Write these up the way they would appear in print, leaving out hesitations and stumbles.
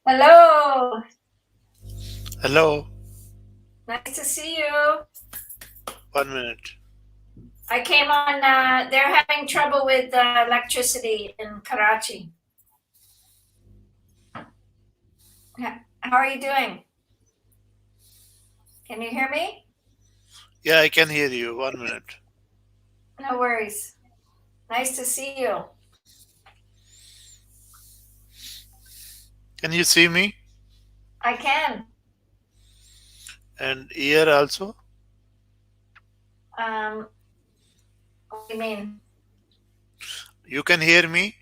Hello. Hello, Nice to see you. 1 minute. I came on, they're having trouble with electricity in Karachi. How are you doing? Can you hear me? Yeah, I can hear you. 1 minute. No worries. Nice to see you. Can you see me? I can. And here also? Um, what do you mean? You can hear me?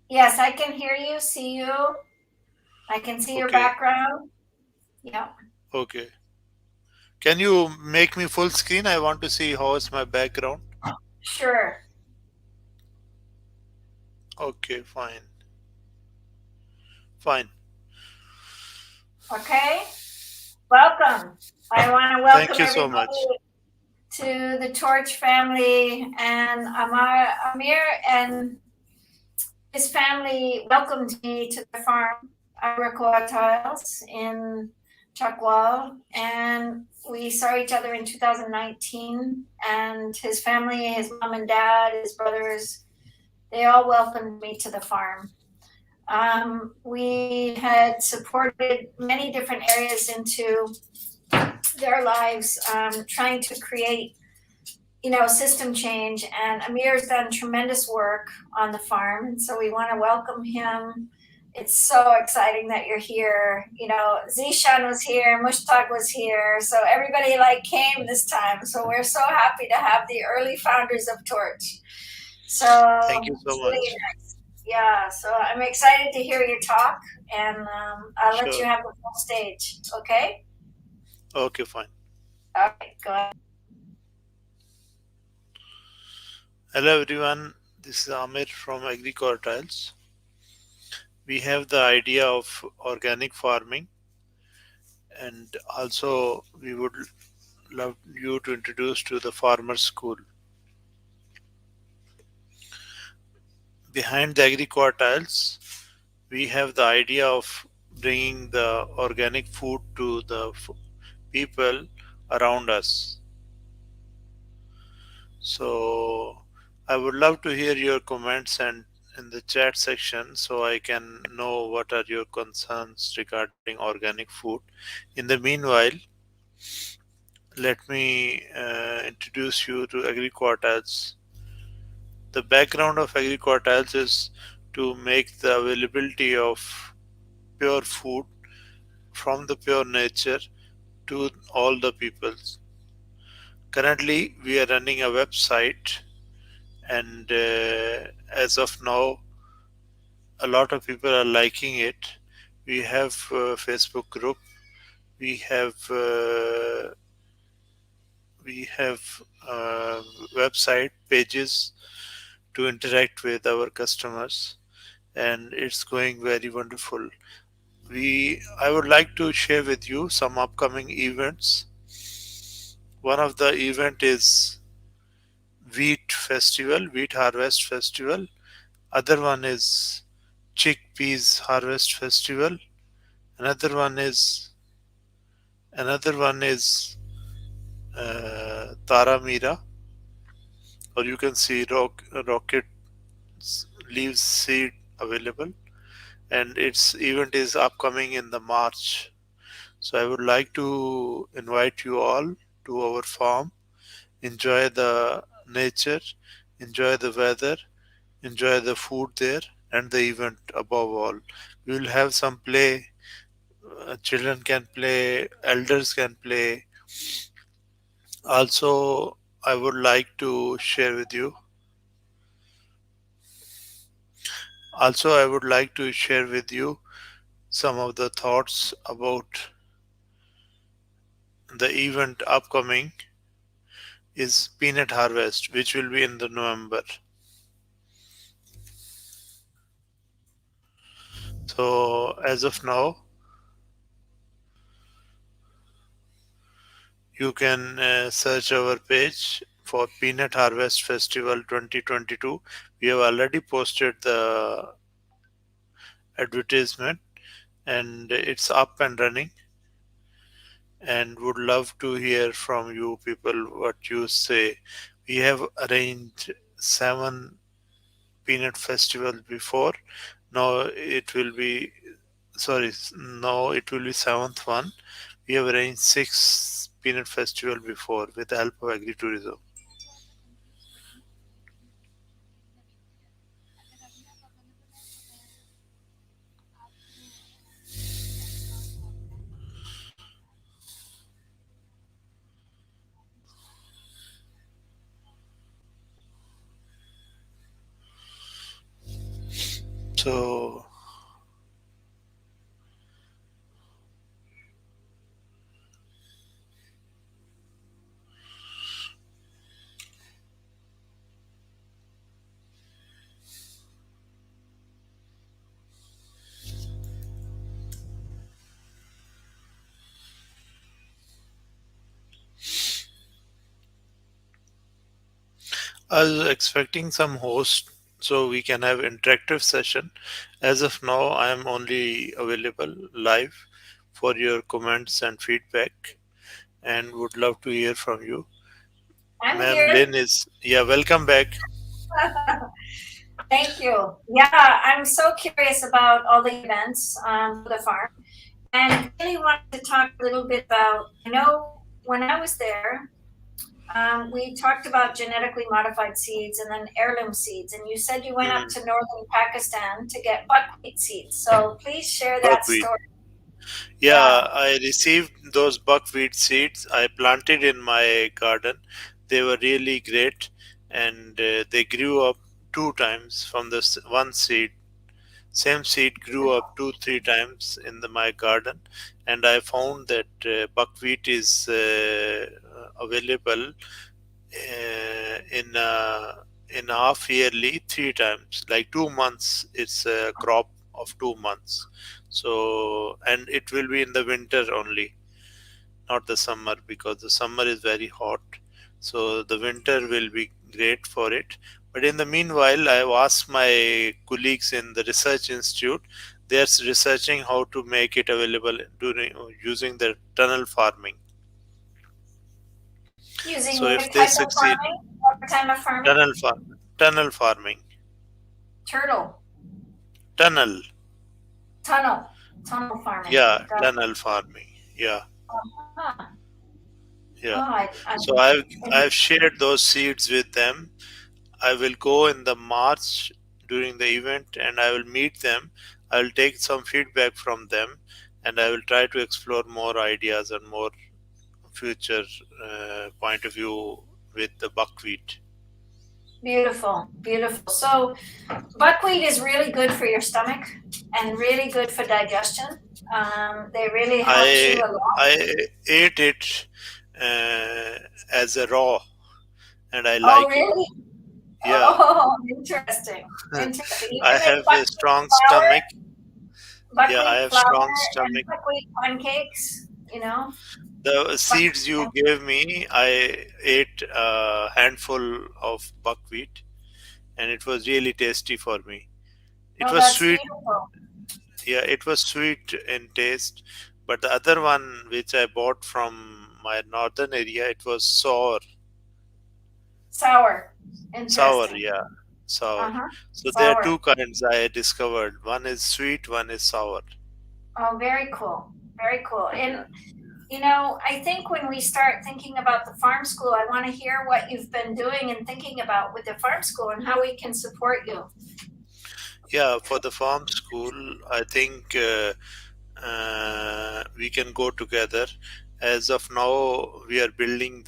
Yes, I can hear you, see you. I can see your Okay, background. Yeah, okay. Can you make me full screen? I want to see how is my background. sure. Okay, fine. Fine. Okay. Welcome. I want to Thank welcome you so much. everybody to the Torch family, and Amir and his family welcomed me to their farm, Iroquois Tiles in Chakwal, and we saw each other in 2019. And his family, his mom and dad, his brothers, they all welcomed me to the farm. We had supported many different areas into their lives, trying to create system change. And Amir's done tremendous work on the farm. And so we want to welcome him. It's so exciting that you're here. Zishan was here, Mushtaq was here. So everybody came this time. So we're so happy to have the early founders of Torch. Thank So you so it's really much. nice. Yeah. So I'm excited to hear your talk, and I'll let you Sure. have the full stage. Okay. Okay, fine. Okay. Go ahead. Hello everyone. This is Amir from Agricultiles. We have the idea of organic farming, and also we would love you to introduce to the farmer school. Behind the agri-quartiles, we have the idea of bringing the organic food to the people around us. So I would love to hear your comments and in the chat section so I can know what are your concerns regarding organic food. In the meanwhile, let me introduce you to agri-quartiles. The background of agri-quartiles is to make the availability of pure food from the pure nature to all the peoples. Currently, we are running a website, and as of now, a lot of people are liking it. We have a Facebook group. We have uh, we have website pages to interact with our customers, and it's going very wonderful. We I would like to share with you some upcoming events. One of the event is wheat harvest festival. Other one is chickpeas harvest festival. Another one is another one is Tara Mira, or you can see rocket leaves seed available, and its event is upcoming in the March. So I would like to invite you all to our farm. Enjoy the nature, enjoy the weather, enjoy the food there, and the event above all. We will have some play. Children can play, elders can play. Also, I would like to share with you. Also, I would like to share with you some of the thoughts about the event upcoming is peanut harvest, which will be in the November. So as of now, you can search our page for Peanut Harvest Festival 2022. We have already posted the advertisement, and it's up and running. And would love to hear from you people what you say. We have arranged 7 peanut festival before. Now it will be, sorry, now it will be seventh one. We have arranged 6 peanut festival before with the help of agritourism. So I was expecting some host so we can have interactive session. As of now, I am only available live for your comments and feedback, and would love to hear from you. I'm Ma'am here. Lynn is, yeah, welcome back. Thank you. Yeah, I'm so curious about all the events for the farm, and really wanted to talk a little bit about. I know when I was there, we talked about genetically modified seeds and then heirloom seeds, and you said you went up Hmm, to northern Pakistan to get buckwheat seeds. So please share that buckwheat. story. Yeah, Yeah, I received those buckwheat seeds. I planted in my garden. They were really great, and they grew up 2 times from the one seed. Same seed grew up 2 3 times in my garden, and I found that buckwheat is available in half yearly 3 times, like 2 months. It's a crop of 2 months. So, and it will be in the winter only, not the summer, because the summer is very hot. So the winter will be great for it. But in the meanwhile, I have asked my colleagues in the research institute. They are researching how to make it available during using the tunnel farming. So using if what they type of succeed, farming? What type of farming? tunnel farming, Turtle, tunnel, tunnel farming. yeah, Got it. tunnel farming, yeah, Ah, oh, yeah. I So I've shared those seeds with them. I will go in the March during the event, and I will meet them. I will take some feedback from them, and I will try to explore more ideas and more future point of view with the buckwheat. beautiful, beautiful. So buckwheat is really good for your stomach and really good for digestion. They really help I you a lot. I ate it uh, as a raw, and I Oh, like it. really? Yeah, Oh, interesting. Interesting. You I can make have a strong stomach. Yeah, I buckwheat have flour strong and stomach. buckwheat pancakes, The buckwheat. seeds you gave me, I ate a handful of buckwheat, and it was really tasty for me. It Oh, was that's sweet, beautiful. yeah, it was sweet in taste, but the other one which I bought from my northern area, it was Sour. sour, Interesting. yeah, sour. Uh-huh. So there are Sour. two kinds I discovered. One is sweet, one is sour. Oh, very cool. Very cool. Yeah. And I think when we start thinking about the farm school, I want to hear what you've been doing and thinking about with the farm school and how we can support you. Yeah, for the farm school, I think we can go together. As of now, we are building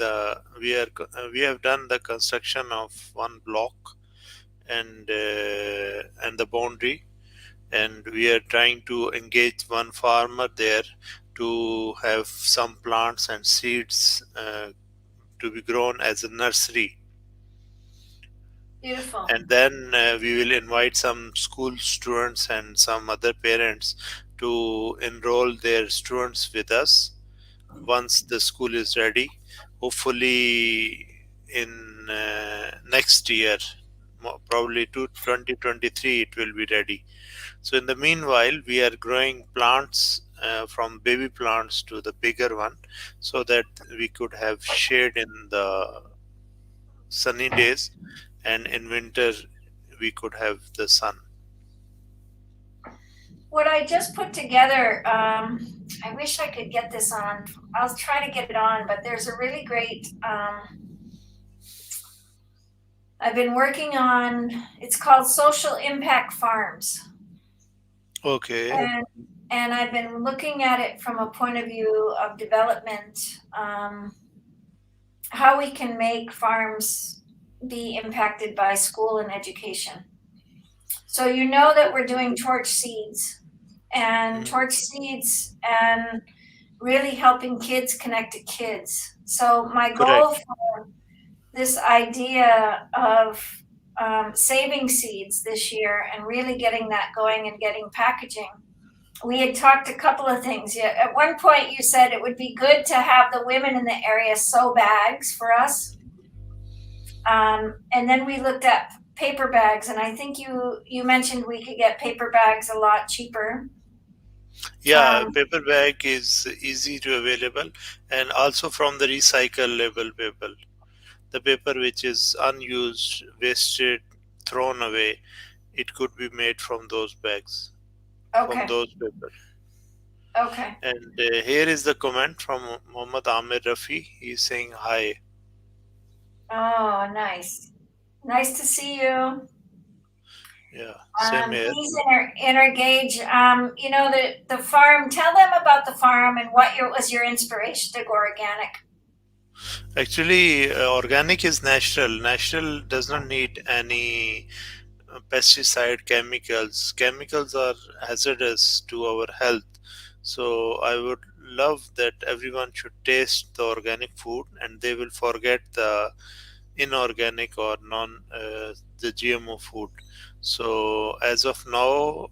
we have done the construction of one block and the boundary, and we are trying to engage one farmer there to have some plants and seeds to be grown as a nursery. Beautiful. And then we will invite some school students and some other parents to enroll their students with us once the school is ready. Hopefully, in next year, probably to 2023, it will be ready. So in the meanwhile, we are growing plants from baby plants to the bigger one, so that we could have shade in the sunny days, and in winter we could have the sun. What I just put together, I wish I could get this on. I'll try to get it on, but there's a really great, I've been working on, it's called Social Impact Farms. Okay, And, and I've been looking at it from a point of view of development, how we can make farms be impacted by school and education. So you know that we're doing torch seeds mm, and really helping kids connect to kids. So my goal correct. for this idea of saving seeds this year and really getting that going and getting packaging. We had talked a couple of things. Yeah, at one point you said it would be good to have the women in the area sew bags for us. And then we looked at paper bags, and I think you mentioned we could get paper bags a lot cheaper. Yeah, Um, paper bag is easy to available, and also from the recyclable paper, the paper which is unused, wasted, thrown away, it could be made from those bags, from okay, those paper. okay. And here is the comment from Muhammad Amir Rafi. He's saying hi. Oh, nice. Nice to see you. Yeah, same here. Please engage. The farm. Tell them about the farm and what was your inspiration to go organic. Actually, organic is natural. Natural does not need any pesticide chemicals. Chemicals are hazardous to our health. So I would love that everyone should taste the organic food and they will forget the inorganic or non the GMO food. So as of now,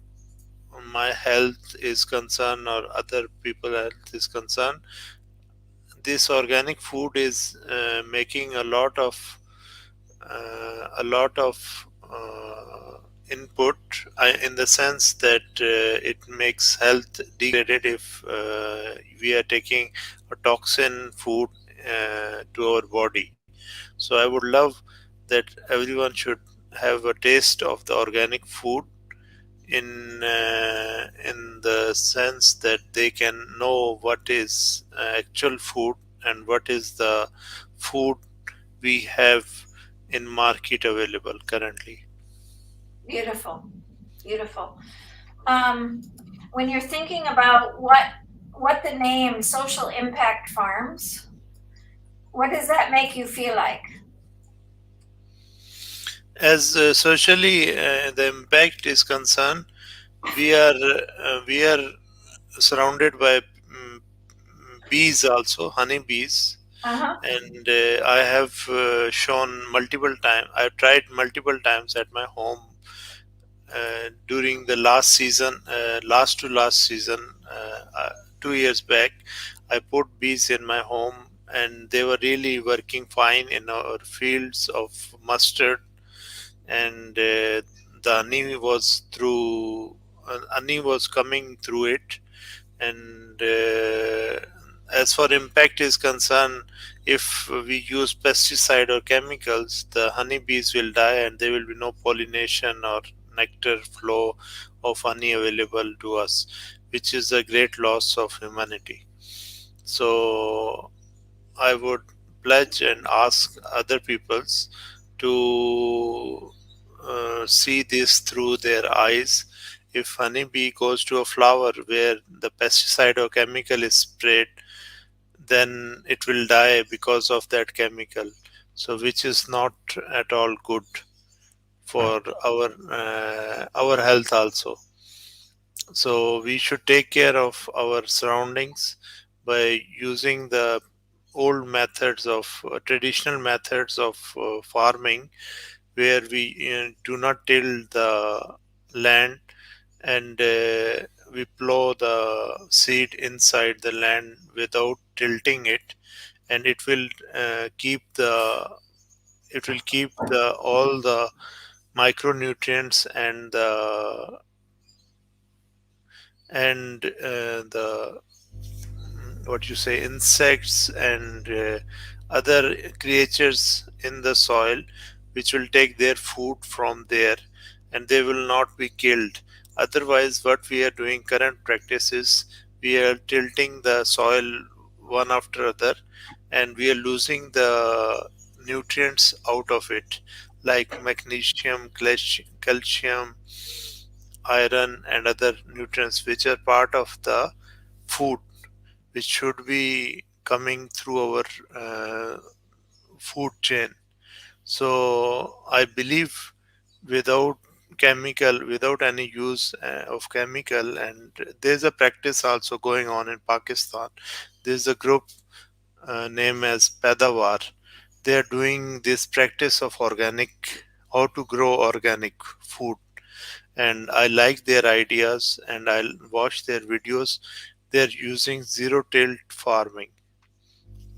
my health is concerned or other people health is concerned, this organic food is making a lot of input in the sense that it makes health degraded if we are taking a toxin food to our body. So I would love that everyone should have a taste of the organic food in the sense that they can know what is actual food and what is the food we have in market available currently. Beautiful, beautiful. Um, when you're thinking about what the name Social Impact Farms, what does that make you feel like? As socially the impact is concerned, we are surrounded by bees, also honey bees. Uh huh. And I have shown multiple times, I've tried multiple times at my home during the last season, last to last season, 2 years back. I put bees in my home, and they were really working fine in our fields of mustard. And the honey was coming through it. And as for impact is concerned, if we use pesticide or chemicals, the honeybees will die and there will be no pollination or nectar flow of honey available to us, which is a great loss of humanity. So I would pledge and ask other peoples to see this through their eyes. If honeybee goes to a flower where the pesticide or chemical is sprayed, then it will die because of that chemical. So, which is not at all good for our health also. So we should take care of our surroundings by using the old methods of traditional methods of farming, where we do not till the land, and we plow the seed inside the land without tilting it, and it will keep the all the micronutrients and the and the what you say insects and other creatures in the soil which will take their food from there, and they will not be killed. Otherwise, what we are doing current practice is we are tilting the soil one after other, and we are losing the nutrients out of it, like magnesium, calcium, iron, and other nutrients which are part of the food, which should be coming through our uh, food chain. So I believe without without any use of chemical, and there's a practice also going on in Pakistan. There's a group named as Pedawar. They are doing this practice of organic, how to grow organic food, and I like their ideas and I'll watch their videos. They're using zero-tilled farming.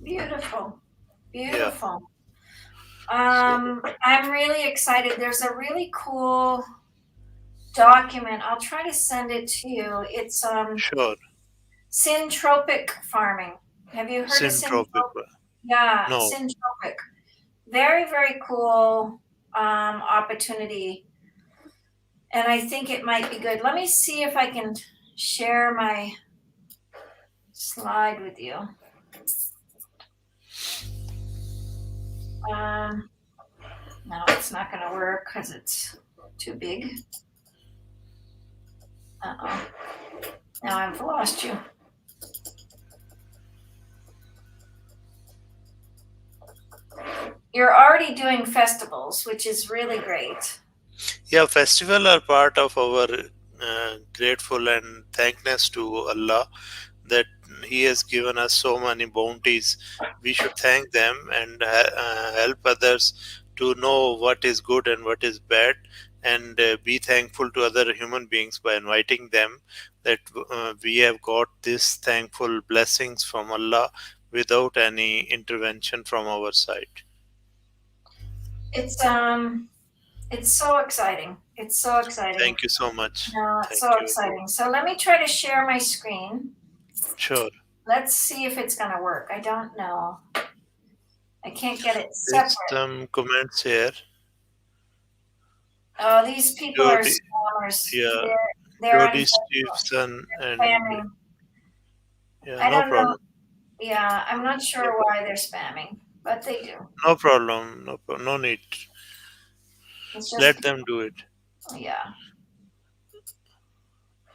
Beautiful, Yeah. beautiful. So I'm really excited. There's a really cool document. I'll try to send it to you. It's sure. syntropic farming. Have you heard of Syntropic. syntropic? Yeah, No. syntropic. Very, very cool opportunity. And I think it might be good. Let me see if I can share my slide with you. Um, no, it's not going to work because it's too big. Uh-oh. Now I've lost you. You're already doing festivals, which is really great. Yeah, festival are part of our grateful and thankness to Allah that He has given us so many bounties. We should thank them and help others to know what is good and what is bad, and be thankful to other human beings by inviting them that we have got this thankful blessings from Allah without any intervention from our side. It's um it's so exciting. It's so exciting. Thank you so much. No, it's Thank so you. exciting. So let me try to share my screen. Sure. Let's see if it's gonna work. I don't know. I can't get it There's separate. some comments here. Oh, these people are Jody, spammers. yeah, They're Jody untouchable. Stevenson, and Spamming. yeah, I no don't know. problem, Yeah, I'm not no sure why problem, they're spamming, but they do. no problem, no need. It's just Let them do it. yeah.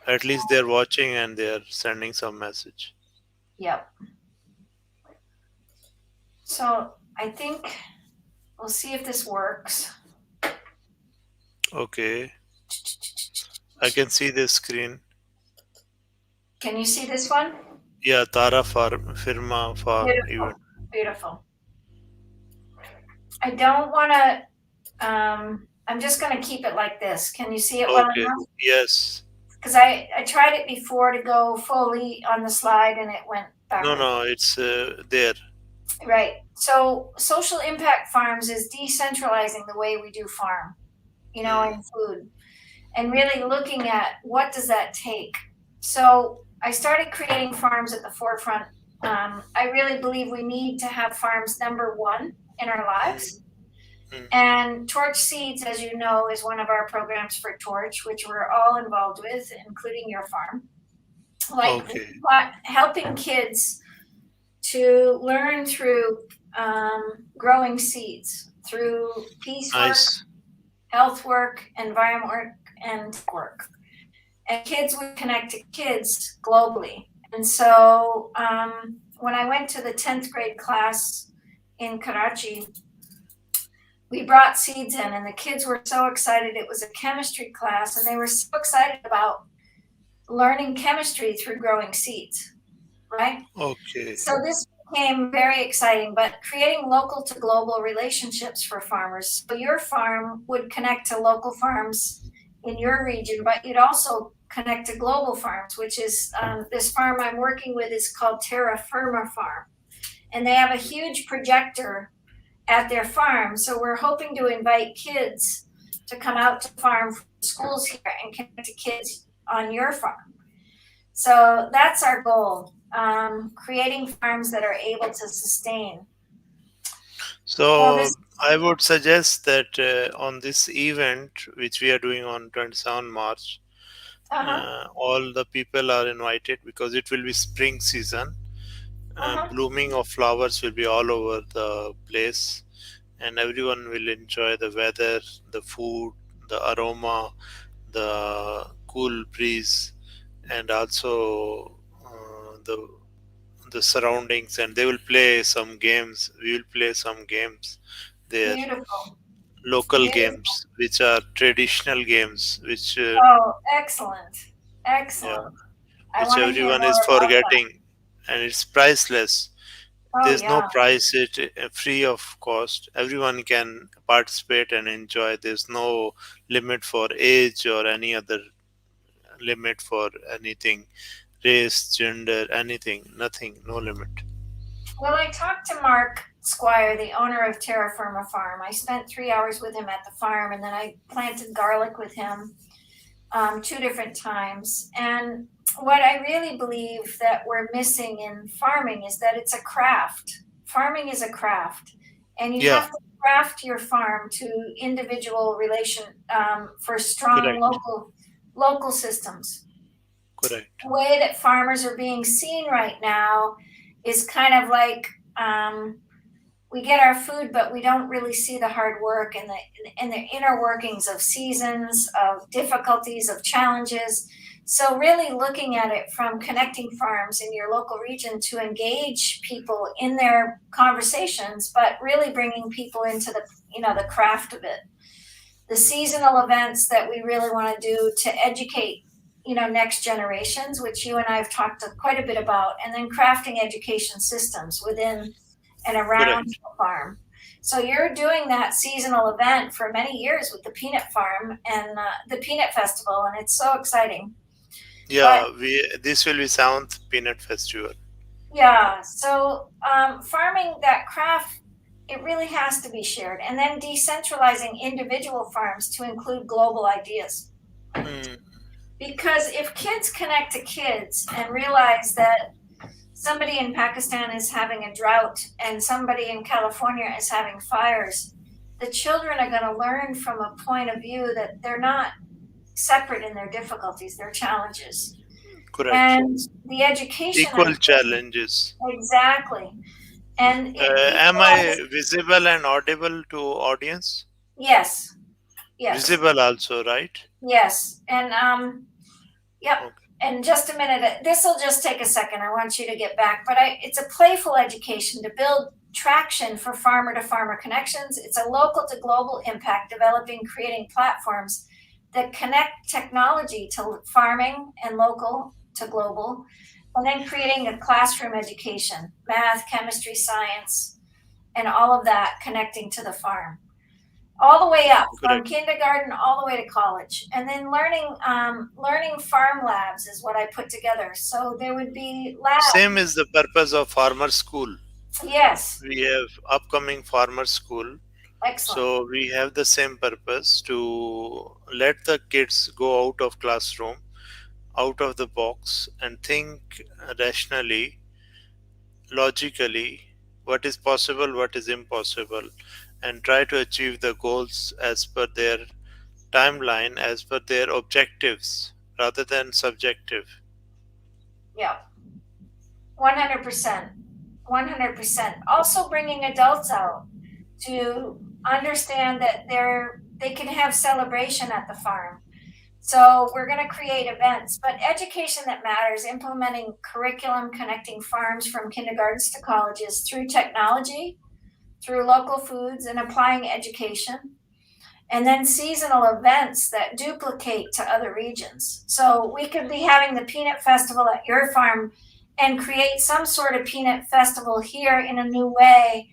At least they're watching and they're sending some message. Yep. So I think we'll see if this works. Okay, I can see the screen. Can you see this one? Yeah, Tara Farm, Firma Farm Beautiful. event. Beautiful. I don't want to, I'm just going to keep it like this. Can you see it well Okay, enough? yes. Because I tried it before to go fully on the slide and it went No, backwards. no, it's there. Right. So social impact farms is decentralizing the way we do farm, Mm, in food, and really looking at what does that take. So I started creating farms at the forefront. I really believe we need to have farms number one in our mm, lives. mm. And Torch Seeds, as you know, is one of our programs for Torch, which we're all involved with, including your farm. Like Okay, helping kids to learn through growing seeds, through peace work, nice. health work, environment work, and work. And kids would connect to kids globally. And so when I went to the 10th grade class in Karachi, we brought seeds in, and the kids were so excited. It was a chemistry class, and they were so excited about learning chemistry through growing seeds, right? Okay, So this became very exciting, but creating local to global relationships for farmers. So your farm would connect to local farms in your region, but you'd also connect to global farms, which is this farm I'm working with is called Terra Firma Farm. And they have a huge projector at their farm. So we're hoping to invite kids to come out to farm schools here and connect to kids on your farm. So that's our goal, creating farms that are able to sustain. Well, So this, I would suggest that on this event, which we are doing on 27 March, uh-huh, all the people are invited because it will be spring season. uh-huh, Blooming of flowers will be all over the place, and everyone will enjoy the weather, the food, the aroma, the cool breeze, and also the surroundings. And they will play some games. We will play some games there, beautiful, local beautiful. games, which are traditional games, Oh, excellent, yeah, excellent. I which want to hear everyone is more about that. forgetting, and it's priceless. Oh, There's no yeah. price, it free of cost. Everyone can participate and enjoy. There's no limit for age or any other limit for anything, race, gender, anything, nothing, no limit. Well, I talked to Mark Squire, the owner of Terra Firma Farm. I spent 3 hours with him at the farm, and then I planted garlic with him, two different times. And what I really believe that we're missing in farming is that it's a craft. Farming is a craft, and you Yeah, have to craft your farm to individual relation, for strong correct, local systems. correct, The way that farmers are being seen right now is kind of like, um, we get our food, but we don't really see the hard work and the inner workings of seasons, of difficulties, of challenges. So really looking at it from connecting farms in your local region to engage people in their conversations, but really bringing people into the craft of it, the seasonal events that we really want to do to educate next generations, which you and I have talked quite a bit about, and then crafting education systems within and around correct. the farm. So you're doing that seasonal event for many years with the peanut farm and the peanut festival, and it's so exciting. But Yeah, we this will be seventh peanut festival. yeah, so farming that craft, it really has to be shared, and then decentralizing individual farms to include global ideas. Hmm, Because if kids connect to kids and realize that somebody in Pakistan is having a drought and somebody in California is having fires, the children are going to learn from a point of view that they're not separate in their difficulties, their challenges. correct. And the education Equal I'm bringing, challenges. exactly. And Am I equalize, visible and audible to audience? yes, yes, Visible also, right? yes. And yep. Okay. And just a minute, this will just take a second. I want you to get back. But it's a playful education to build traction for farmer to farmer connections. It's a local to global impact, developing, creating platforms that connect technology to farming and local to global, and then creating a classroom education, math, chemistry, science, and all of that connecting to the farm, all the way up from Correct. kindergarten all the way to college, and then learning farm labs is what I put together. So there would be labs. Same is the purpose of farmer school. Yes, We have upcoming farmer school, excellent. so we have the same purpose to let the kids go out of classroom, out of the box, and think rationally, logically, what is possible, what is impossible, and try to achieve the goals as per their timeline, as per their objectives, rather than subjective. Yeah, 100%, 100%. Also bringing adults out to understand that they can have celebration at the farm. So we're going to create events, but education that matters, implementing curriculum, connecting farms from kindergartens to colleges through technology, through local foods, and applying education, and then seasonal events that duplicate to other regions. So we could be having the peanut festival at your farm and create some sort of peanut festival here in a new way,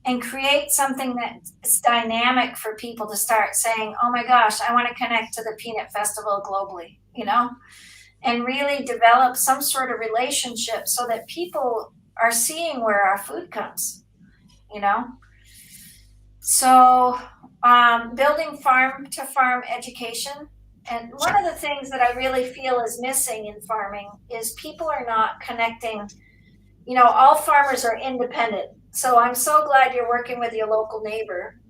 and create something that's dynamic for people to start saying, oh my gosh, I want to connect to the peanut festival globally, and really develop some sort of relationship so that people are seeing where our food comes, you know? So, building farm to farm education, And one of the things that I really feel is missing in farming is people are not connecting. All farmers are independent. So I'm so glad you're working with your local neighbor,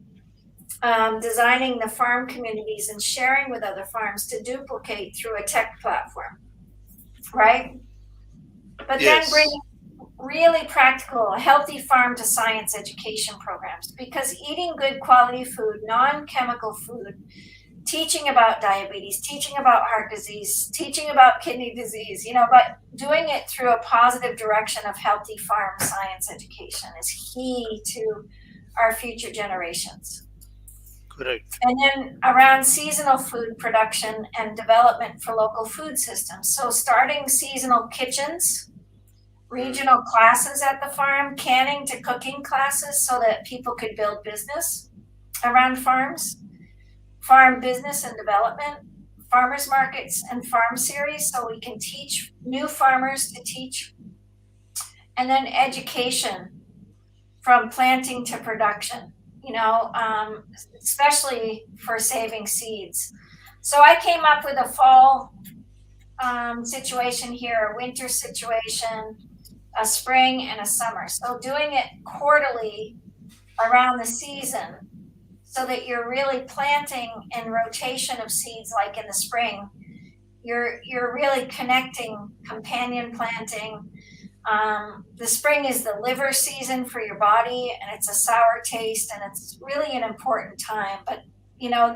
designing the farm communities and sharing with other farms to duplicate through a tech platform, right? But then Yes, bringing really practical, healthy farm to science education programs, because eating good quality food, non-chemical food, teaching about diabetes, teaching about heart disease, teaching about kidney disease, but doing it through a positive direction of healthy farm science education is key to our future generations. correct. And then around seasonal food production and development for local food systems. So starting seasonal kitchens, regional classes at the farm, canning to cooking classes so that people could build business around farms, farm business and development, farmers markets and farm series so we can teach new farmers to teach, and then education from planting to production, especially for saving seeds. So I came up with a fall situation here, a winter situation, a spring, and a summer. So doing it quarterly around the season so that you're really planting in rotation of seeds like in the spring. You're really connecting companion planting. The spring is the liver season for your body, and it's a sour taste, and it's really an important time. But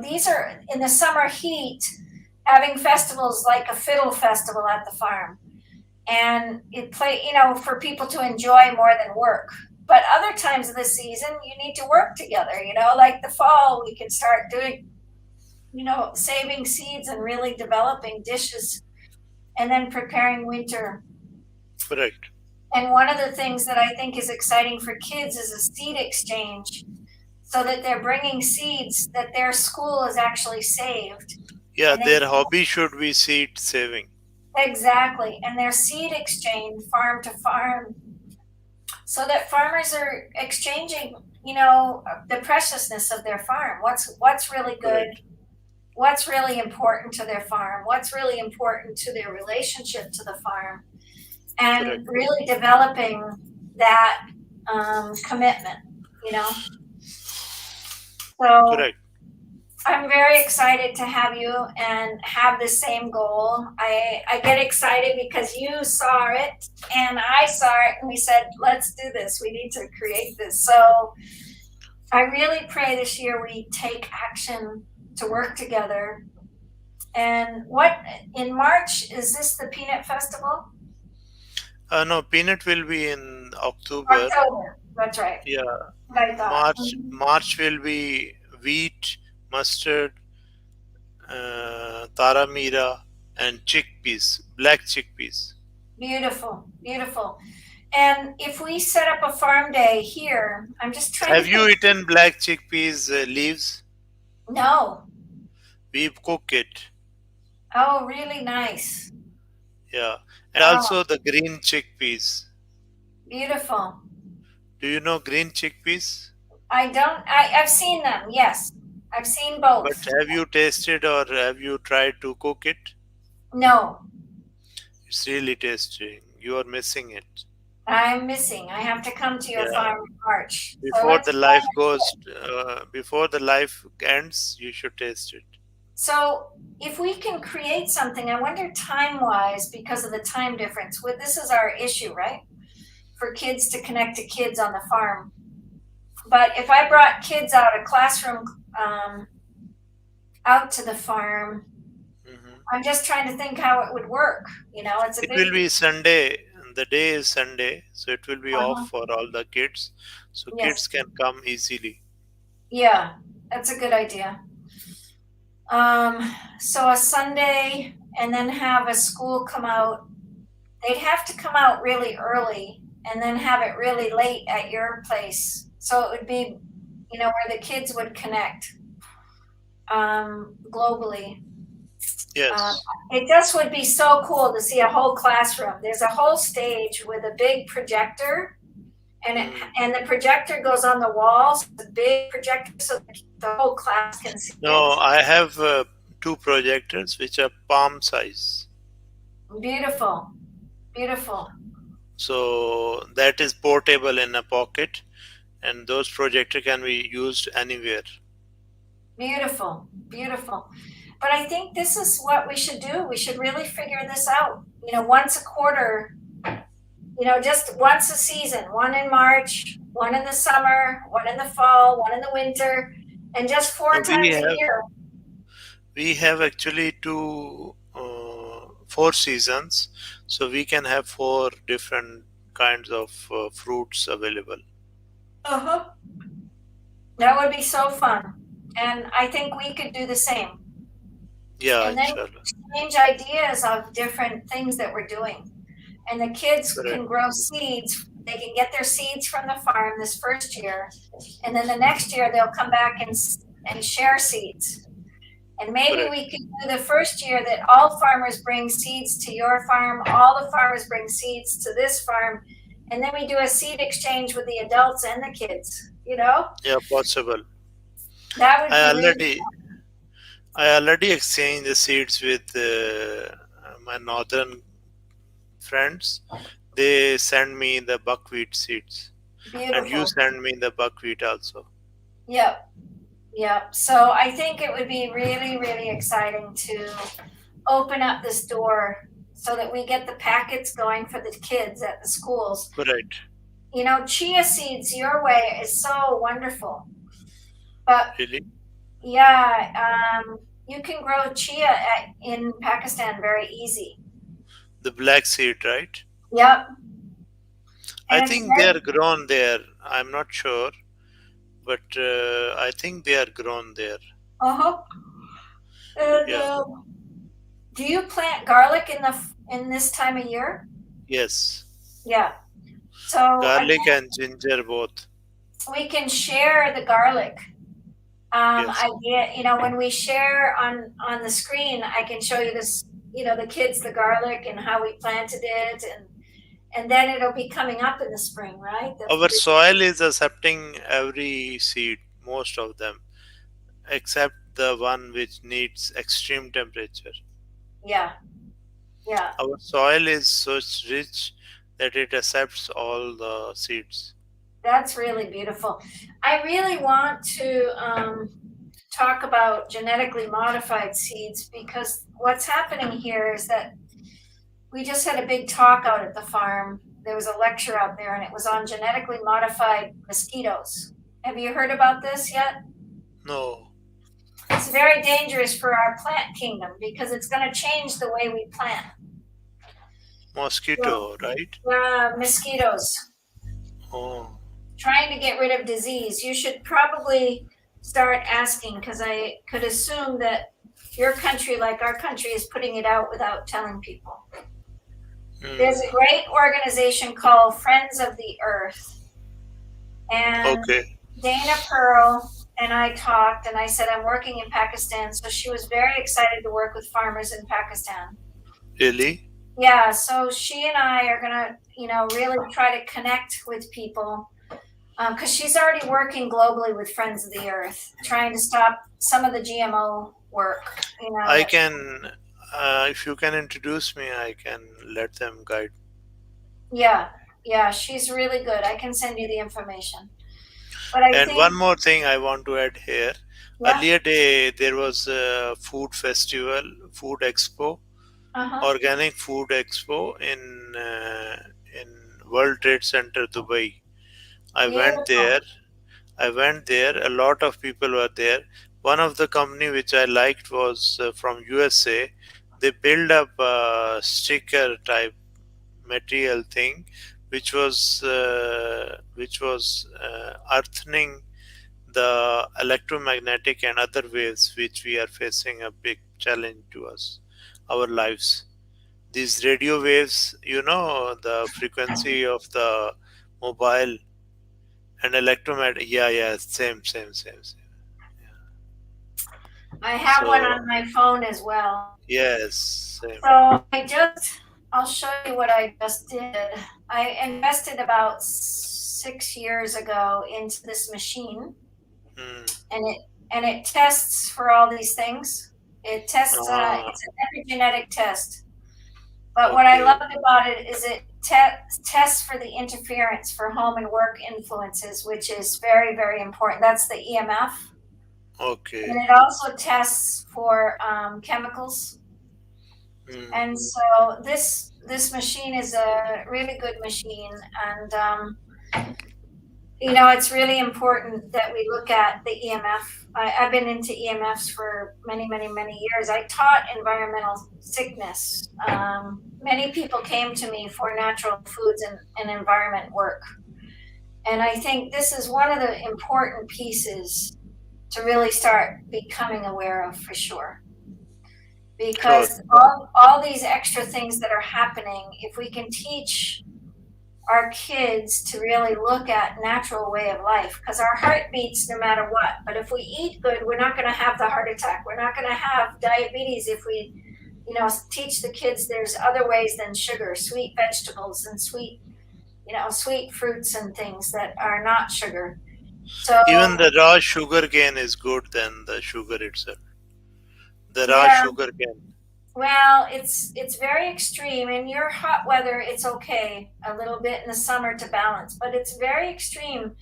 these are in the summer heat, having festivals like a fiddle festival at the farm, and for people to enjoy more than work. But other times of the season, you need to work together. Like the fall, we can start doing, saving seeds and really developing dishes, and then preparing winter. Correct. And one of the things that I think is exciting for kids is a seed exchange, so that they're bringing seeds that their school is actually saved. Yeah, And they, their hobby should be seed saving. exactly. And their seed exchange farm to farm, so that farmers are exchanging, the preciousness of their farm. What's really good, Correct. what's really important to their farm, what's really important to their relationship to the farm, Correct. and really developing that commitment, So Correct. I'm very excited to have you and have the same goal. I get excited because you saw it and I saw it, and we said, let's do this. We need to create this. So I really pray this year we take action to work together. And what in March, is this the Peanut Festival? No, peanut will be in October. October. That's right. Yeah, What I thought. March will be wheat, mustard, taramira, and chickpeas, black chickpeas. Beautiful, beautiful. And if we set up a farm day here, I'm just trying to Have you think. eaten black chickpeas leaves? No. We cook it. Oh, really nice. Yeah, and Oh, also the green chickpeas. beautiful. Do you know green chickpeas? I've seen them, yes. I've seen But both. have you tasted or have you tried to cook it? No, It's really tasty. You are missing it. I'm missing. I have to come to your Yeah. farm in March. So Before let's the plan life goes, it. before the life ends, you should taste it. So if we can create something, I wonder time-wise, because of the time difference. This is our issue, right? For kids to connect to kids on the farm. But if I brought kids out, a classroom out to the farm, Mhm. I'm just trying to think how it would work. It's a It will big. be Sunday. The day is Sunday, so it will be off Uh-huh. for all the kids, so Yes. kids can come easily. Yeah, that's a good idea. So a Sunday, and then have a school come out. They'd have to come out really early and then have it really late at your place. So it would be, where the kids would connect globally. Yes. It just would be so cool to see a whole classroom. There's a whole stage with a big projector, and and the projector goes on the walls. The big projector, so the whole class can see No, it. I have two projectors which are palm size. Beautiful, beautiful, So that is portable in a pocket, and those projector can be used anywhere. beautiful, beautiful. But I think this is what we should do. We should really figure this out. Once a quarter, just once a season, one in March, one in the summer, one in the fall, one in the winter, and just four No, we times a have year. we have actually four seasons, so we can have four different kinds of fruits available. Uh-huh. That would be so fun. And I think we could do the same. Yeah, And then inshallah. exchange ideas of different things that we're doing. And the kids Correct. can grow seeds. They can get their seeds from the farm this first year. And then the next year they'll come back and share seeds. And maybe Correct. we could do the first year that all farmers bring seeds to your farm, all the farmers bring seeds to this farm, and then we do a seed exchange with the adults and the kids. Yeah, possible. That would I be really, already I already exchanged the seeds with my northern friends. They send me the buckwheat seeds, and you beautiful. send me the buckwheat also. Yep, yep. So I think it would be really, really exciting to open up this door so that we get the packets going for the kids at the schools. Correct. Chia seeds your way is so wonderful. But Really? yeah, you can grow chia in Pakistan very easy. The black seed, right? Yep, I and it's think they very. are grown there. I'm not sure, but I think they are grown there. Uh-huh. And Yeah. do you plant garlic in this time of year? Yes. Yeah. So Garlic and ginger both. we can share the garlic. Yes. When we share on the screen, I can show you this. The kids the garlic and how we planted it, and then it'll be coming up in the spring, right? Our soil is accepting every seed, most of them, except the one which needs extreme temperature. Yeah, yeah. Our soil is such rich that it accepts all the seeds. That's really beautiful. I really want to talk about genetically modified seeds because what's happening here is that we just had a big talk out at the farm. There was a lecture out there and it was on genetically modified mosquitoes. Have you heard about this yet? No, It's very dangerous for our plant kingdom because it's going to change the way we plant. So, mosquito, right? mosquitoes. Oh, Trying to get rid of disease. You should probably start asking because I could assume that your country, like our country, is putting it out without telling people. There's a hmm. great organization called Friends of the Earth. And Okay, Dana Pearl and I talked, and I said, I'm working in Pakistan. So she was very excited to work with farmers in Pakistan. really? Yeah, so she and I are going to, really try to connect with people because she's already working globally with Friends of the Earth, trying to stop some of the GMO work. I can, if you can introduce me, I can let them guide. Yeah, yeah, she's really good. I can send you the information. But I And one think, more thing I want to add here. yeah, Earlier day there was a food festival, food expo, uh-huh, organic food expo in World Trade Center, Dubai. I went beautiful. there. I went there. A lot of people were there. One of the company which I liked was from USA. They built up a sticker type material thing, which was earthening the electromagnetic and other waves which we are facing a big challenge to us, our lives. These radio waves, the frequency of the mobile and electromagnetic. Yeah, yeah, same. I have one So on my phone as well. yes, same. So I'll show you what I just did. I invested about 6 years ago into this machine Hmm. and it tests for all these things. It tests, Ah, it's an epigenetic test. But what I okay, loved about it is it tests for the interference for home and work influences, which is very, very important. That's the EMF. okay. And it also tests for chemicals. Hmm. And so this machine is a really good machine, and it's really important that we look at the EMF. I've been into EMFs for many, many, many years. I taught environmental sickness. Many people came to me for natural foods and environment work. And I think this is one of the important pieces to really start becoming aware of for sure. Sure. Because all these extra things that are happening, if we can teach our kids to really look at natural way of life, because our heart beats no matter what. But if we eat good, we're not going to have the heart attack. We're not going to have diabetes if we teach the kids there's other ways than sugar, sweet vegetables and sweet fruits and things that are not sugar. So Even the raw sugar cane is good than the sugar itself. The raw yeah, sugar cane. well, it's very extreme. In your hot weather, it's okay a little bit in the summer to balance, but it's very extreme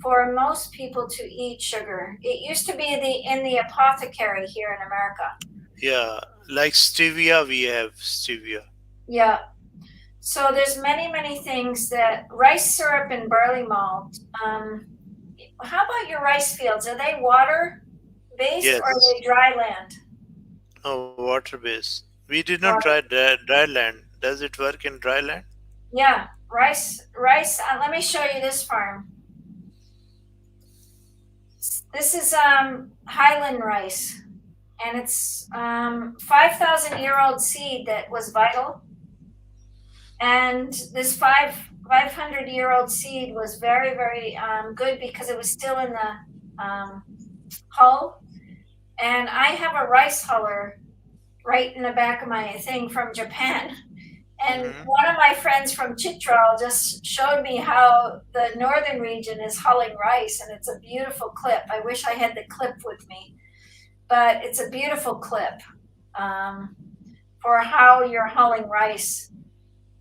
for most people to eat sugar. It used to be in the apothecary here in America. Yeah, like stevia, we have stevia. Yeah. So there's many, many things that rice syrup and barley malt. How about your rice fields? Are they water based or are Yes. they dry land? Oh, water based. We did not Water. try dry land. Does it work in dry land? Yeah, rice. Let me show you this farm. This is Highland rice, and it's 5,000-year-old seed that was vital. And this 500-year-old seed was very, very good because it was still in the hull. And I have a rice huller right in the back of my thing from Japan. And Hmm. one of my friends from Chitral just showed me how the northern region is hulling rice, and it's a beautiful clip. I wish I had the clip with me, but it's a beautiful clip um, for how you're hulling rice.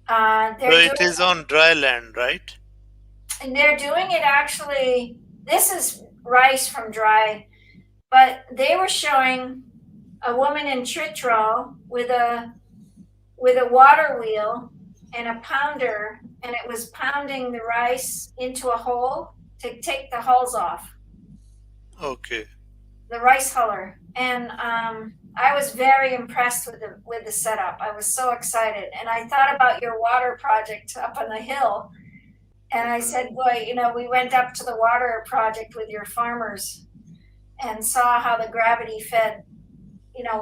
So They're doing it is on dry land, right? and they're doing it actually. This is rice from dry, but they were showing a woman in Chitral with a water wheel and a pounder, and it was pounding the rice into a hole to take the hulls off, Okay. the rice huller. And I was very impressed with the setup. I was so excited, and I thought about your water project up on the hill. And I Hmm. said, boy, we went up to the water project with your farmers and saw how the gravity fed,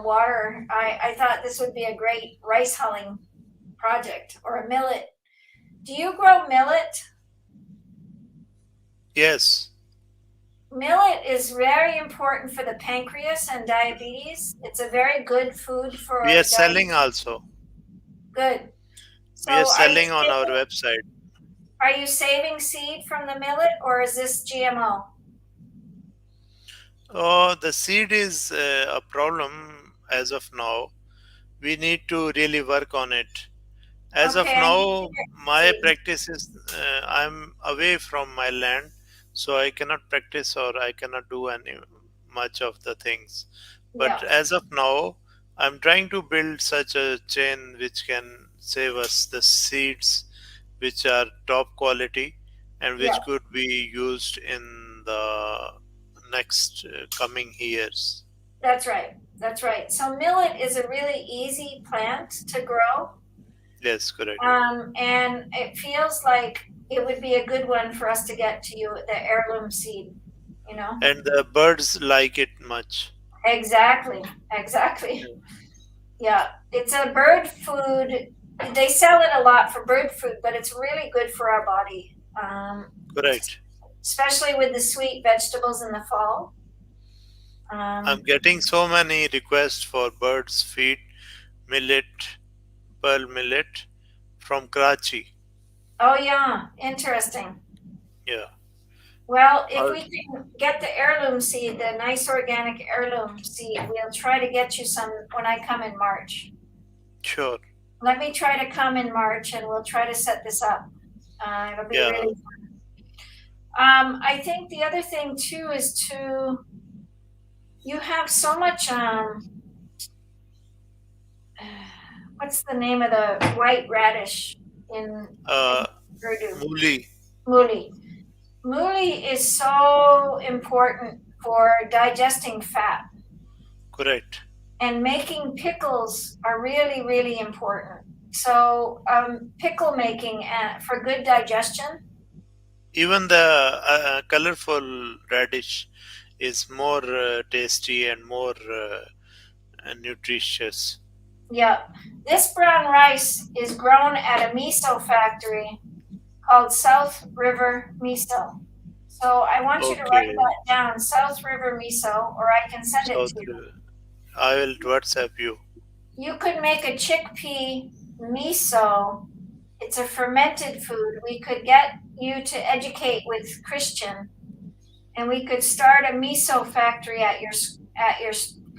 water. I thought this would be a great rice hulling project or a millet. Do you grow millet? Yes, Millet is very important for the pancreas and diabetes. It's a very good food we are for selling diabetes. also. Good. So We are selling on our website. are you saving seed from the millet or is this GMO? Oh, the seed is a problem as of now. We need to really work on it. As of Okay, I need to now, get my seed. practice is I'm away from my land, so I cannot practice or I cannot do any much of the things. But Yeah, as of now, I'm trying to build such a chain which can save us the seeds which are top quality and yeah, which could be used in the next coming years. that's right. That's right. So millet is a really easy plant to grow. Yes, correct. And it feels like it would be a good one for us to get to you, the heirloom seed, you know? And the birds like it much. Exactly, exactly. Yeah, it's a bird food. They sell it a lot for bird food, but it's really good for our body, Correct. especially with the sweet vegetables in the fall. I'm Um, getting so many requests for birds feed millet, pearl millet from Karachi. oh, yeah, interesting. Yeah. Well, if I'll, we can get the heirloom seed, the nice organic heirloom seed, we'll try to get you some when I come in March. sure. Let me try to come in March and we'll try to set this up. It'll be Yeah. really I think the other thing too is you have so much what's the name of the white radish in Uh, Urdu? Muli. Mooli. Mooli is so important for digesting fat, Correct. and making pickles are really, really important. So, pickle making for good digestion. Even the colorful radish is more tasty and more nutritious. Yeah. This brown rice is grown at a miso factory called South River Miso. So I want you to write Okay. that down, South River Miso, or I can send it South. to you. I will WhatsApp you. You could make a chickpea miso. It's a fermented food. We could get you to educate with Christian, and we could start a miso factory at your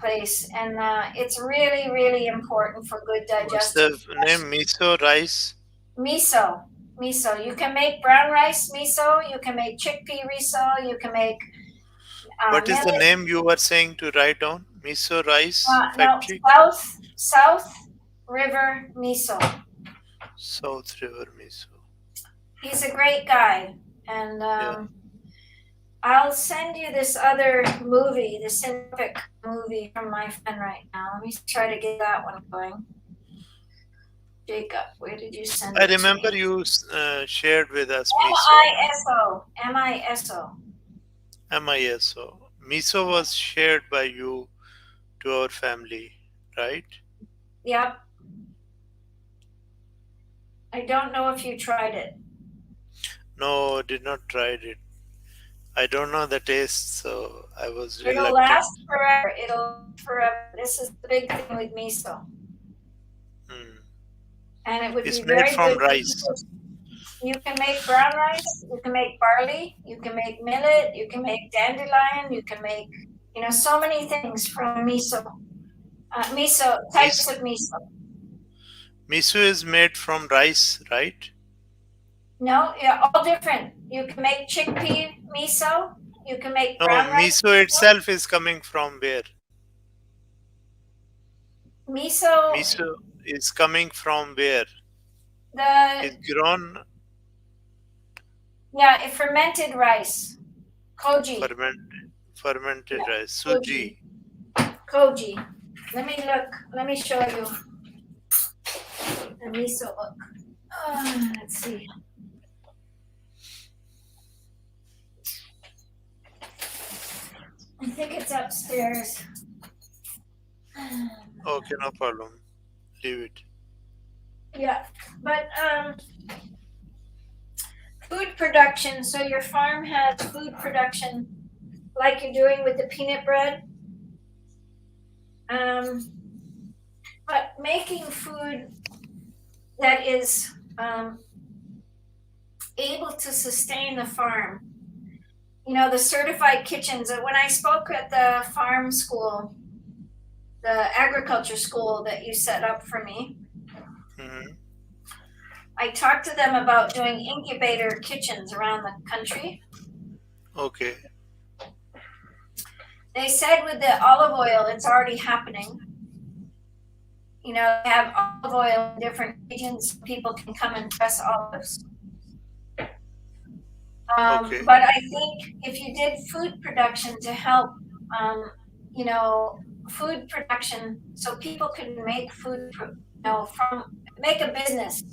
place. And it's really, really important for good What's digestion. the name? Miso rice. Miso, miso. You can make brown rice miso. You can make chickpea miso. You can make What is the millet. name you were saying to write down? Miso rice No, factory. South River Miso. South River Miso. He's a great guy, and Yeah. I'll send you this other movie, the Synthetic movie from my friend right now. Let me try to get that one going. Jacob, where did you send I it to remember me? you shared with us miso. MISO. MISO. MISO. Miso was shared by you to our family, right? Yep. I don't know if you tried it. No, did not try it. I don't know the taste, so I was It'll reluctant. last forever. It'll last forever. This is the big thing with miso. Hmm. And it would It's be made very from good for rice. people. You can make brown rice, you can make barley, you can make millet, you can make dandelion, you can make, so many things from miso. Types Mis- of miso. Miso is made from rice, right? No, yeah, all different. You can make chickpea miso, you can make No, brown rice miso itself is coming from where? miso. Miso is coming from where? The Is grown Yeah, fermented rice, koji. fermented Yeah, rice, koji, suji. koji. Let me look. Let me show you the miso look. Let's see. I think it's upstairs. Okay, no problem. Leave it. Yeah, but food production. So your farm has food production, like you're doing with the peanut bread. But making food that is able to sustain the farm. The certified kitchens. When I spoke at the farm school, the agriculture school that you set up for me, Hmm. I talked to them about doing incubator kitchens around the country. Okay. They said with the olive oil, it's already happening. They have olive oil in different regions. People can come and press olives. Okay. But I think if you did food production to help, you know, food production, so people can make food, make a business.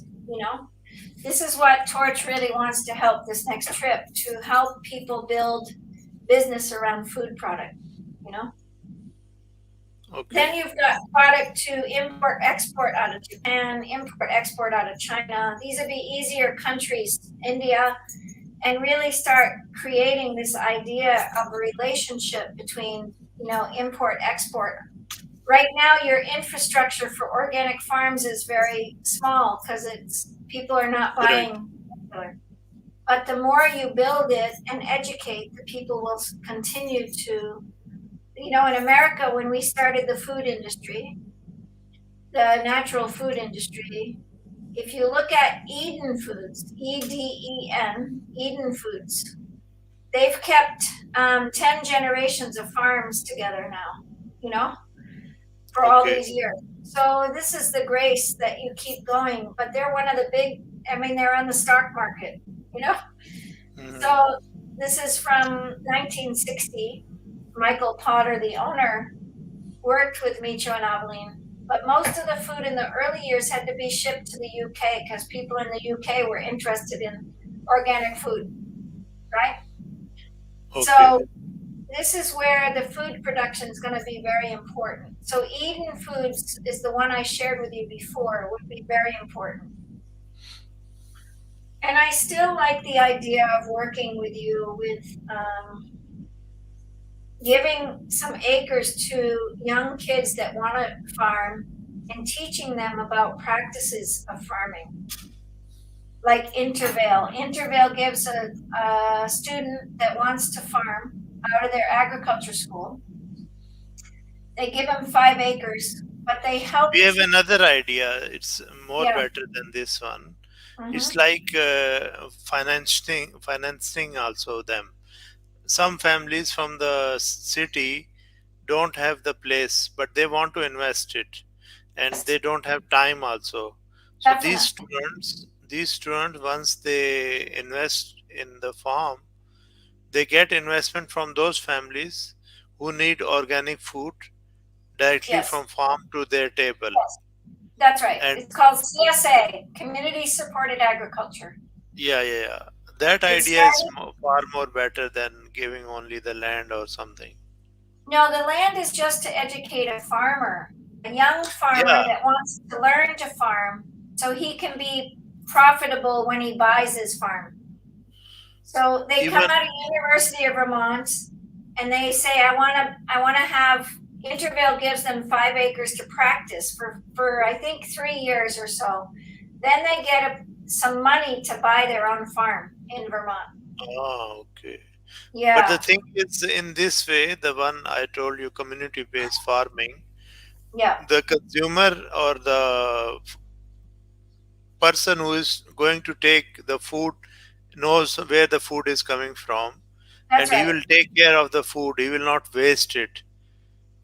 This is what Torch really wants to help this next trip, to help people build business around food product. Okay. Then you've got product to import export out of Japan, import export out of China. These would be easier countries, India, and really start creating this idea of a relationship between, import export. Right now, your infrastructure for organic farms is very small because people are not Right. buying regular. But the more you build it and educate, the people will continue to, in America, when we started the food industry, the natural food industry, if you look at Eden Foods, Eden Foods, they've kept 10 generations of farms together now, you know, for all Okay. these years. So this is the grace that you keep going. But they're one of the big, I mean, they're on the stock market, you know? So Mhm. this is from 1960. Michael Potter, the owner, worked with Micho and Aveline. But most of the food in the early years had to be shipped to the UK because people in the UK were interested in organic food, right? Okay. So this is where the food production is going to be very important. So Eden Foods is the one I shared with you before, would be very important. And I still like the idea of working with you with giving some acres to young kids that want to farm and teaching them about practices of farming, like Intervale. Intervale gives a student that wants to farm out of their agriculture school. They give them 5 acres, but they We help have teach. another idea. It's more Yeah. better than this one. Hmm. It's like financing also them. Some families from the city don't have the place, but they want to invest it, and they don't have time also. So Definitely. these students, once they invest in the farm, they get investment from those families who need organic food directly Yes. from farm to their table. Yes. That's right. And It's called CSA, Community Supported Agriculture. yeah. That It idea is started. far more better than giving only the land or something. No, the land is just to educate a farmer, a young farmer Yeah, that wants to learn to farm so he can be profitable when he buys his farm. So they come even out of University of Vermont and they say, I want to have Intervale gives them 5 acres to practice for I think 3 years or so. Then they get some money to buy their own farm in Vermont. okay. But the Yeah, thing is, in this way, the one I told you, community-based farming, yeah, the consumer or the person who is going to take the food knows where the food is coming from, that's and he right. will take care of the food. He will not waste it.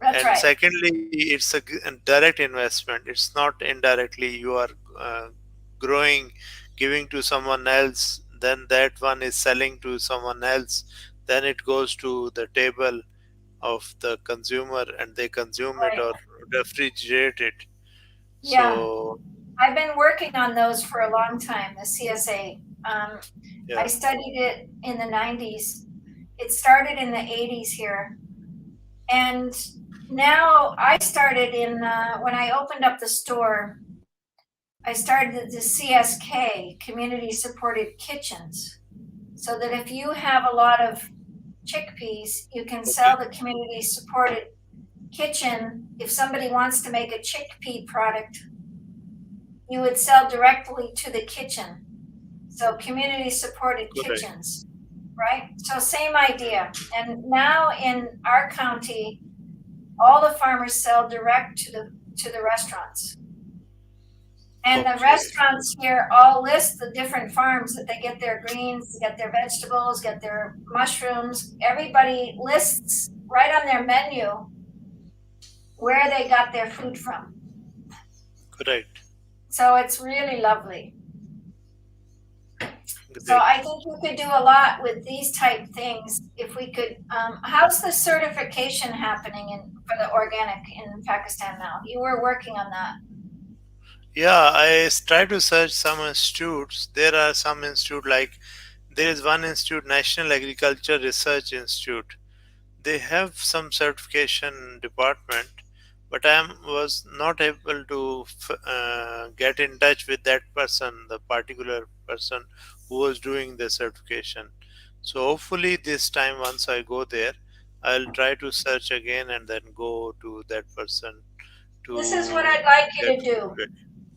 That's And right. secondly, it's a direct investment. It's not indirectly you are uh, growing, giving to someone else, then that one is selling to someone else, then it goes to the table of the consumer and they consume it Right. or refrigerate it. Yeah. So I've been working on those for a long time, the CSA. I yeah, studied it in the 90s. It started in the 80s here. And now I started when I opened up the store, I started the CSK, Community Supported Kitchens, so that if you have a lot of chickpeas, you can okay, sell the community supported kitchen. If somebody wants to make a chickpea product, you would sell directly to the kitchen. So community supported correct. kitchens, right? So same idea. And now in our county, all the farmers sell direct to the restaurants. And the Okay, restaurants here all list the different farms that they get their greens, get their vegetables, get their mushrooms. Everybody lists right on their menu where they got their food from. correct. So it's really lovely. So Great. I think we could do a lot with these type things if we could. How's the certification happening for the organic in Pakistan now? You were working on that. Yeah, try to search some institutes. There are some institute like there is one institute, National Agriculture Research Institute. They have some certification department, but was not able to get in touch with that person, the particular person who was doing the certification. So hopefully this time once I go there, I'll try to search again and then go to that person This is what to I'd like you get to do. it.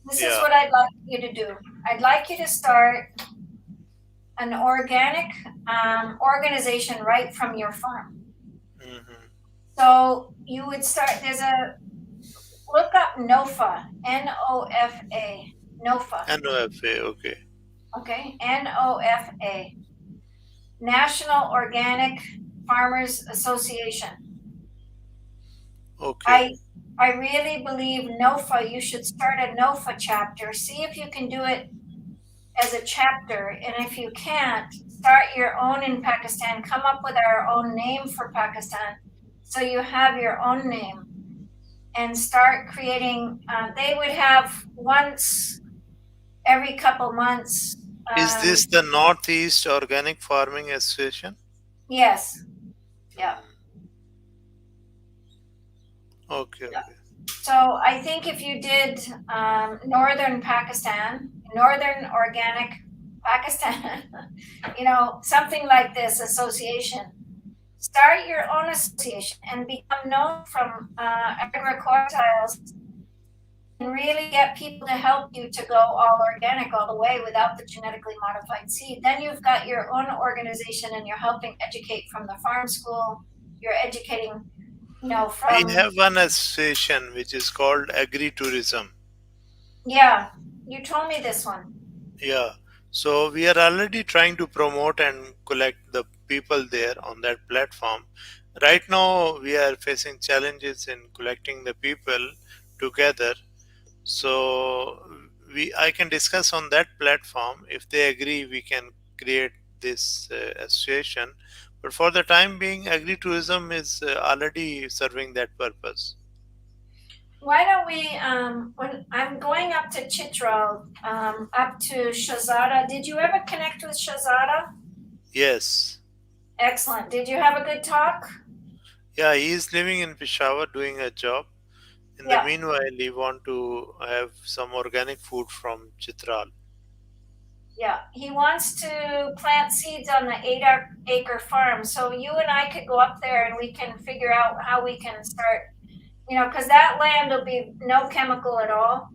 This is Yeah, what I'd like you to do. I'd like you to start. an organic organization right from your farm. Mm-hmm. So you would start, look up NOFA, NOFA, NOFA, NOFA, okay. okay, NOFA, National Organic Farmers Association. Okay. I I really believe NOFA, you should start a NOFA chapter. See if you can do it as a chapter. And if you can't, start your own in Pakistan. Come up with our own name for Pakistan. So you have your own name and start creating. They would have once every couple months. Is this the Northeast Organic Farming Association? Yes. Yeah. Mm. Okay, Yeah. okay. So I think if you did northern Pakistan, northern organic Pakistan, something like this association, start your own association and become known from agroquartiles and really get people to help you to go all organic all the way without the genetically modified seed. Then you've got your own organization and you're helping educate from the farm school. You're educating, We from, have one association which is called Agri-Tourism. yeah, you told me this one. Yeah. So we are already trying to promote and collect the people there on that platform. Right now, we are facing challenges in collecting the people together. So I can discuss on that platform. If they agree, we can create this association. But for the time being, agritourism is already serving that purpose. Why don't we, when I'm going up to Chitral, up to Shazada, did you ever connect with Shazada? Yes. Excellent. Did you have a good talk? Yeah, he is living in Peshawar doing a job. In the Yeah, meanwhile, we want to have some organic food from Chitral. yeah. He wants to plant seeds on the 8-acre farm. So you and I could go up there and we can figure out how we can start, because that land will be no chemical at all.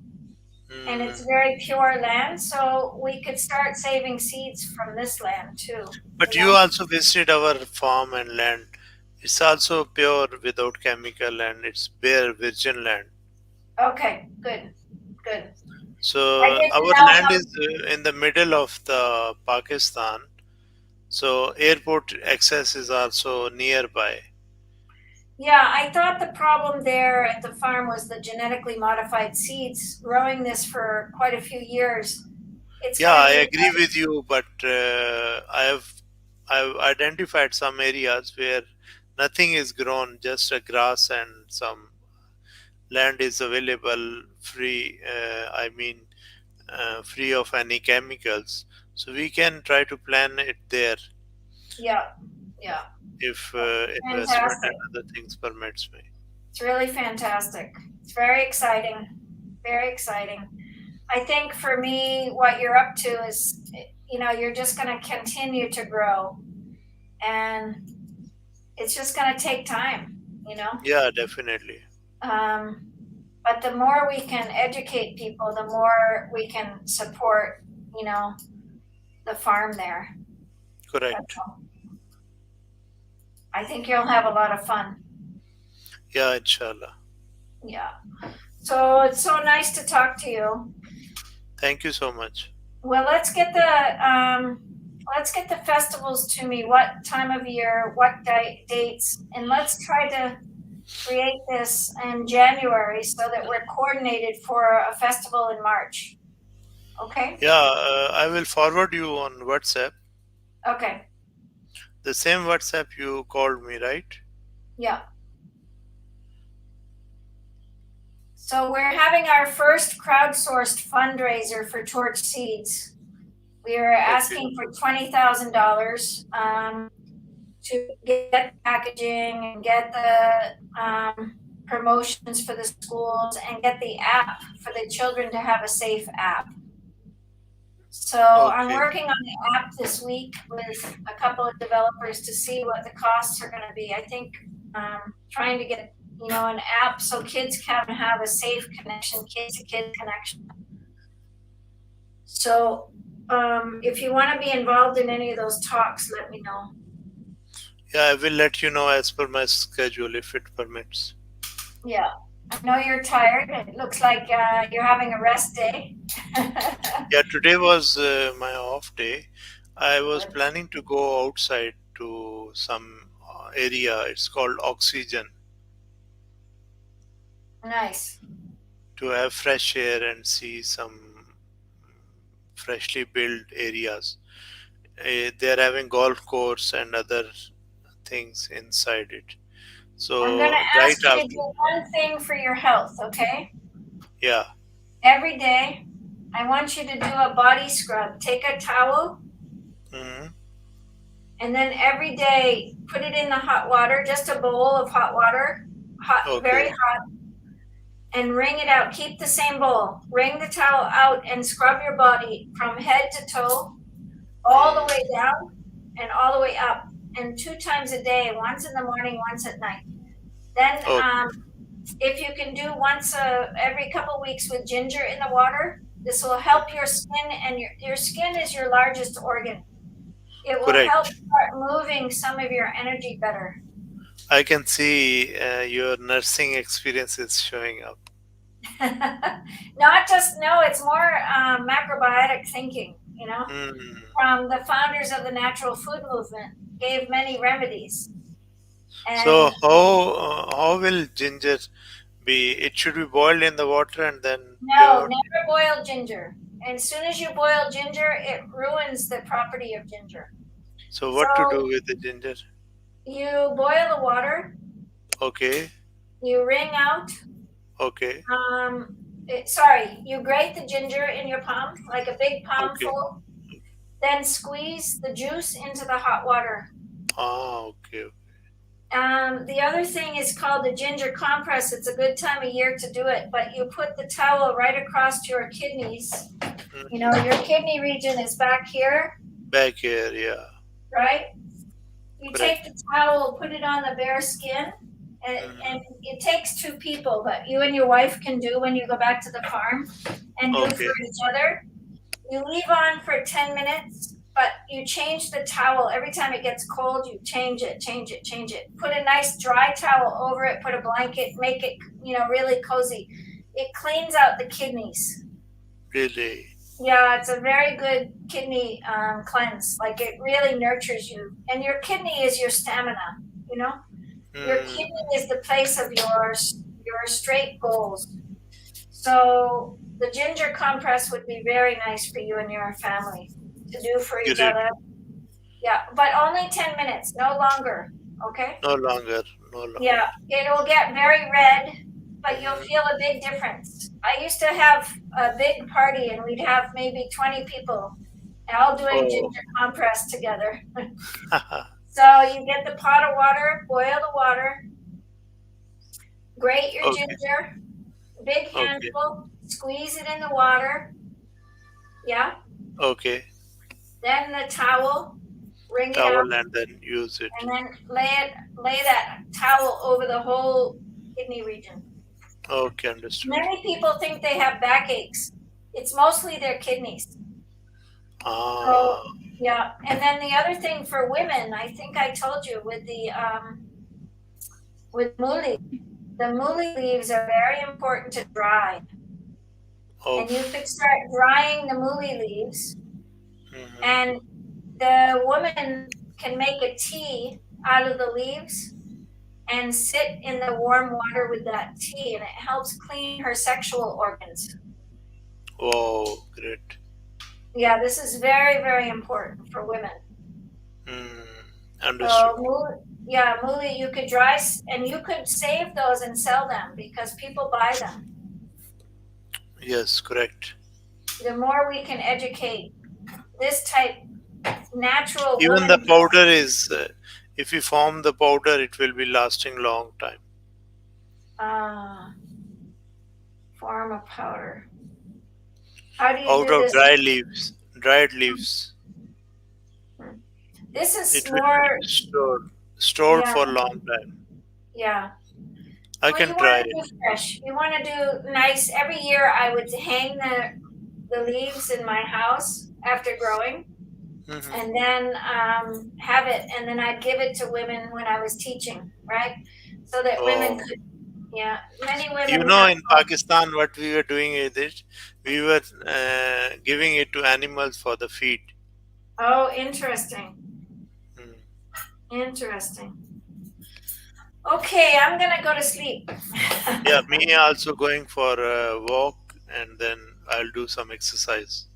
And it's Mm. very pure land. So we could start saving seeds from this land too, But you also visited our farm and land. It's also pure without chemical and it's bare virgin land. Okay, good, good. I So didn't our know land how. is in the middle of the Pakistan. So airport access is also nearby. Yeah, I thought the problem there at the farm was the genetically modified seeds. Growing this for quite a few years, it's Yeah, going to I be. agree with you, but I've identified some areas where nothing is grown, just a grass and some land is available free. Free of any chemicals. So we can try to plan it there Yeah, yeah, if investment and fantastic. other things permits me. It's really fantastic. It's very exciting, very exciting. I think for me, what you're up to is, you're just going to continue to grow, and it's just going to take time, you know. Yeah, definitely. Um, but the more we can educate people, the more we can support, you know, the farm there. That's Correct. all. I think you'll have a lot of fun. Yeah, inshallah. Yeah. So it's so nice to talk to you. Thank you so much. Well, let's get the festivals to me. What time of year? What dates? And let's try to create this in January so that we're coordinated for a festival in March. Okay. Yeah, I will forward you on WhatsApp. Okay. The same WhatsApp you called me, right? Yeah. So we're having our first crowdsourced fundraiser for Torch Seeds. We are Okay. asking for $20,000 to get packaging and get the promotions for the schools and get the app for the children to have a safe app. So I'm Okay. working on the app this week with a couple of developers to see what the costs are going to be. I think trying to get an app so kids can have a safe connection, kids to kids connection. So if you want to be involved in any of those talks, let me know. Yeah, I will let you know as per my schedule if it permits. Yeah, I know you're tired. It looks like you're having a rest day. Yeah, today was my off day. I was Good. planning to go outside to some area. It's called Oxygen, Nice. to have fresh air and see some freshly built areas. They're having golf course and other things inside it. I'm going So to right ask you to after, do one thing for your health, okay? yeah. Every day, I want you to do a body scrub. Take a towel Hmm. and then every day put it in the hot water, just a bowl of hot water, hot, very Okay. hot, and wring it out. Keep the same bowl. Wring the towel out and scrub your body from head to toe, all the way Mm. down and all the way up. And 2 times a day, once in the morning, once at night. Then, Okay. if you can do once every couple weeks with ginger in the water, this will help your skin, and your skin is your largest organ. It will help Correct. start moving some of your energy better. I can see your nursing experience is showing up. Not just, no, it's more macrobiotic thinking, Mm. from the founders of the natural food movement, gave many remedies. So And how will ginger be? It should be boiled in the water and then no, pure. never boil ginger. And as soon as you boil ginger, it ruins the property of ginger. So So what to do with the ginger? you boil the water, Okay. you wring out, Okay. sorry, you grate the ginger in your palm, like a big palm Okay. full, then squeeze the juice into the hot water. Ah. Okay. The other thing is called the ginger compress. It's a good time of year to do it, but you put the towel right across your kidneys. Mhm. Your kidney region is back here, Back here. Yeah. right? You take the Correct. towel, put it on the bare skin, and Hmm. it takes two people, but you and your wife can do when you go back to the farm and do for Okay. each other. You leave on for 10 minutes, but you change the towel. Every time it gets cold, you change it, change it, change it. Put a nice dry towel over it, put a blanket, make it, really cozy. It cleans out the kidneys. Really. Yeah, it's a very good kidney cleanse. Like it really nurtures you. And your kidney is your stamina, you know? Your kidney Mm. is the place of your straight goals. So the ginger compress would be very nice for you and your family to do for each Great. other. Yeah, but only 10 minutes, no longer. Okay? No longer. No Yeah, longer. it'll get very red, but you'll feel Hmm. a big difference. I used to have a big party and we'd have maybe 20 people all doing Oh. ginger compress together. So you get the pot of water, boil the water, grate your Okay. ginger, big Okay. handful, squeeze it in the water. Yeah. Okay. Then the towel, wring it out, Towel and then use it. and then lay that towel over the whole kidney region. Okay. Understood. Many people think they have backaches. It's mostly their kidneys. So Ah. yeah, and then the other thing for women, I think I told you with muli, the muli leaves are very important to dry, Oh. and you could start drying the muli leaves, Hmm. and the woman can make a tea out of the leaves and sit in the warm water with that tea, and it helps clean her sexual organs. Wow. Great. Yeah, this is very, very important for women. Mm. So, Understood. yeah, muli, you could dry, and you could save those and sell them because people buy them. Yes. Correct. The more we can educate this type natural Even the woman powder is, if you form the powder, it will be lasting long time. uh, form of powder. How do you Out do of this? dry leaves, dried leaves, This is it will be more, stored yeah, for long time. yeah. I Well, you can want try to it. do fresh. You want to do nice. Every year I would hang the leaves in my house after growing, Hmm. and then have it, and then I'd give it to women when I was teaching, right? So that women Oh, could, yeah, many you women know, have. in Pakistan, what we were doing with it, we were giving it to animals for the feed. Oh, interesting. Mm. Interesting. Okay, I'm gonna go to sleep. Yeah, me also going for a walk, and then I'll do some exercise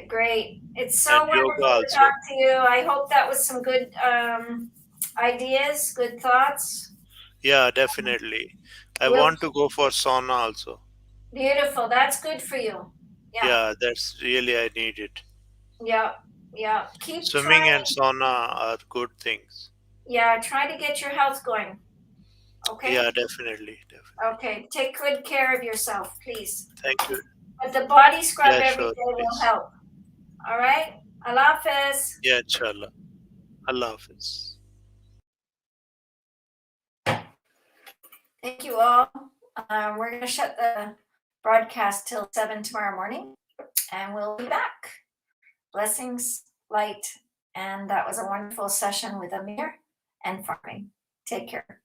Great. It's so and yoga wonderful to talk also. to you. I hope that was some good ideas, good thoughts. Yeah, definitely. I We'll want to go for sauna also. beautiful. That's good for you. Yeah, Yeah, that's really I need it. yeah, yeah. Keep Swimming and trying. sauna are good things. Yeah, try to get your health going. Okay? Yeah, definitely, definitely. Okay. Take good care of yourself, please. Thank you. But the body scrub Yeah, every sure, day will please. help. All right? Allah Hafiz. Yeah, inshallah. Allah Hafiz. Thank you all. We're going to shut the broadcast till 7 tomorrow morning, and we'll be back. Blessings, light, and that was a wonderful session with Amir and farming. Take care.